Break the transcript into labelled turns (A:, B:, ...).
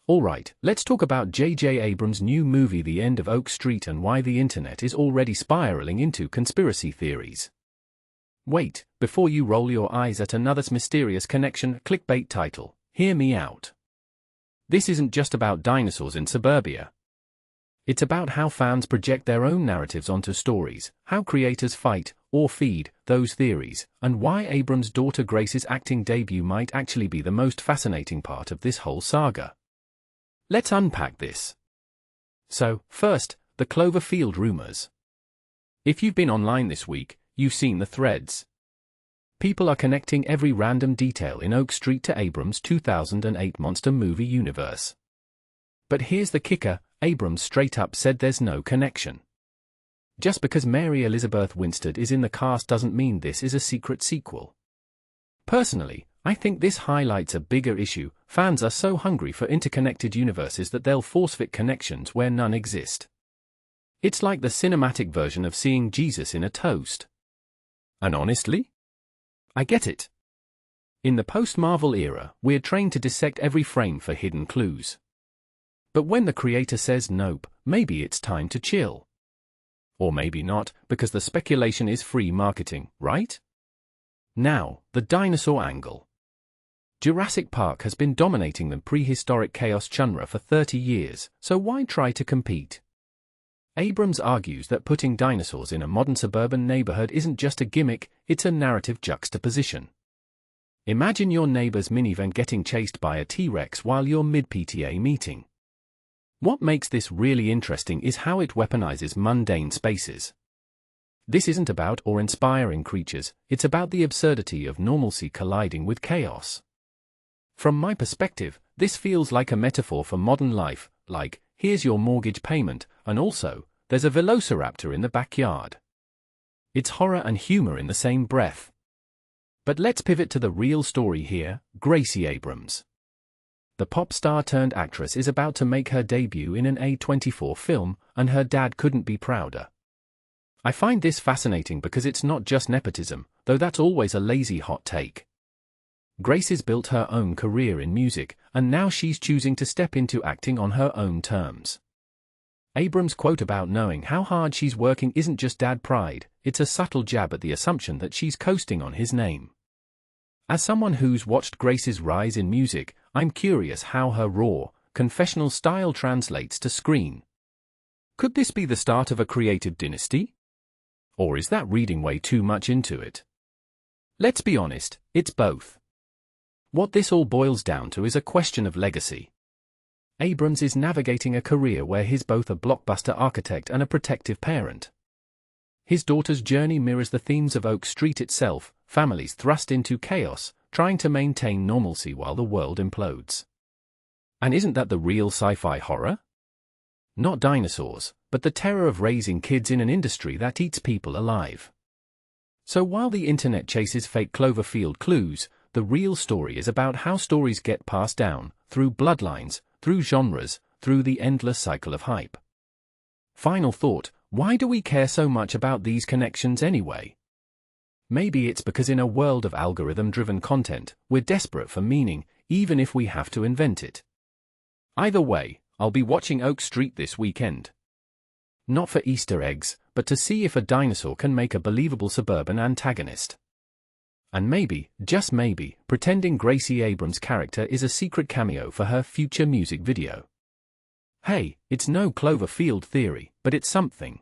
A: Alright, let's talk about J.J. Abrams' new movie The End of Oak Street and why the internet is already spiraling into conspiracy theories. Wait, before you roll your eyes at another mysterious connection clickbait title, hear me out. This isn't just about dinosaurs in suburbia. It's about how fans project their own narratives onto stories, how creators fight, or feed, those theories, and why Abrams' daughter Gracie's acting debut might actually be the most fascinating part of this whole saga. Let's unpack this. So, first, the Cloverfield rumors. If you've been online this week, you've seen the threads. People are connecting every random detail in Oak Street to Abrams' 2008 monster movie universe. But here's the kicker, Abrams straight up said there's no connection. Just because Mary Elizabeth Winstead is in the cast doesn't mean this is a secret sequel. Personally, I think this highlights a bigger issue. Fans are so hungry for interconnected universes that they'll force-fit connections where none exist. It's like the cinematic version of seeing Jesus in a toast. And honestly, I get it. In the post-Marvel era, we're trained to dissect every frame for hidden clues. But when the creator says nope, maybe it's time to chill. Or maybe not, because the speculation is free marketing, right? Now, the dinosaur angle. Jurassic Park has been dominating the prehistoric chaos genre for 30 years, so why try to compete? Abrams argues that putting dinosaurs in a modern suburban neighborhood isn't just a gimmick, it's a narrative juxtaposition. Imagine your neighbor's minivan getting chased by a T-Rex while you're mid-PTA meeting. What makes this really interesting is how it weaponizes mundane spaces. This isn't about or inspiring creatures, it's about the absurdity of normalcy colliding with chaos. From my perspective, this feels like a metaphor for modern life, like, here's your mortgage payment, and also, there's a velociraptor in the backyard. It's horror and humor in the same breath. But let's pivot to the real story here, Gracie Abrams. The pop star turned actress is about to make her debut in an A24 film, and her dad couldn't be prouder. I find this fascinating because it's not just nepotism, though that's always a lazy hot take. Gracie's built her own career in music, and now she's choosing to step into acting on her own terms. Abrams' quote about knowing how hard she's working isn't just dad pride, it's a subtle jab at the assumption that she's coasting on his name. As someone who's watched Gracie's rise in music, I'm curious how her raw, confessional style translates to screen. Could this be the start of a creative dynasty? Or is that reading way too much into it? Let's be honest, it's both. What this all boils down to is a question of legacy. Abrams is navigating a career where he's both a blockbuster architect and a protective parent. His daughter's journey mirrors the themes of Oak Street itself, families thrust into chaos, trying to maintain normalcy while the world implodes. And isn't that the real sci-fi horror? Not dinosaurs, but the terror of raising kids in an industry that eats people alive. So while the internet chases fake Cloverfield clues, the real story is about how stories get passed down, through bloodlines, through genres, through the endless cycle of hype. Final thought, why do we care so much about these connections anyway? Maybe it's because in a world of algorithm-driven content, we're desperate for meaning, even if we have to invent it. Either way, I'll be watching Oak Street this weekend. Not for Easter eggs, but to see if a dinosaur can make a believable suburban antagonist. And maybe, just maybe, pretending Gracie Abrams' character is a secret cameo for her future music video. Hey, it's no Cloverfield theory, but it's something.